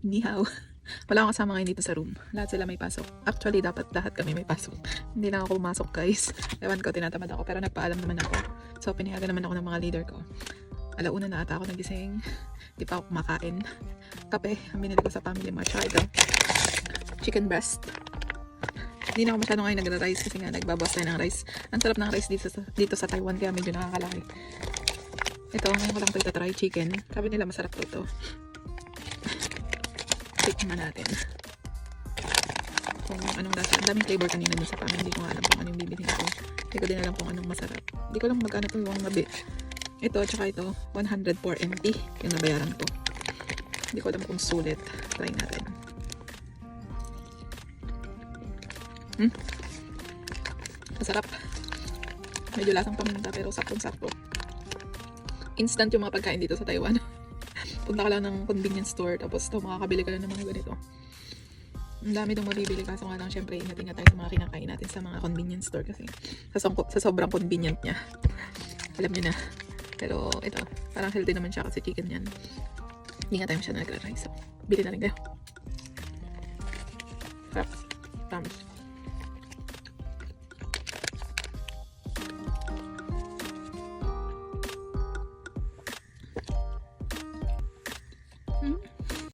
Ni hao. Wala akong kasama ngayon dito sa room. Lahat sila may pasok. Actually, dapat lahat kami may pasok. Hindi lang ako pumasok, guys. Ewan ko, tinatamad ako. Pero nagpaalam naman ako. So, pinayagan naman ako ng mga leader ko. Alauna na ata ako nagising. Hindi pa ako kumakain. Kape, ang binili ko sa Family Mart. Tsaka ito, chicken breast. Hindi na ako masyadong ngayon nagra-rice kasi nga nagbabawas tayo ng rice. Ang sarap ng rice dito sa Taiwan kaya medyo nakakalaki. Ito, ngayon ko lang ito itatry chicken. Sabi nila masarap ito. Tikman natin. Kung anong lasa. Ang daming flavor kanina dun sa Family. Hindi ko nga alam kung ano yung bibilhin ko. Hindi ko din alam kung anong masarap. Hindi ko lang magkano ito yung nabi. Ito, tsaka ito, 104 NT yung nabayaran ko. Hindi ko alam kung sulit. Try natin. Masarap. Medyo lasang paminta pero saktong-sakto. Instant yung mga pagkain dito sa Taiwan. Punta ka lang ng convenience store tapos ito makakabili ka lang ng mga ganito. Ang dami itong mabibili kaso nga lang syempre ingat-ingat tayo sa mga kinakain natin sa mga convenience store kasi sa sobrang convenient niya. Alam niyo na. Pero ito, parang healthy naman siya kasi chicken yan. Hindi nga tayo masyadong nagra-rice. So, bili na rin kayo. Sarap. Promise.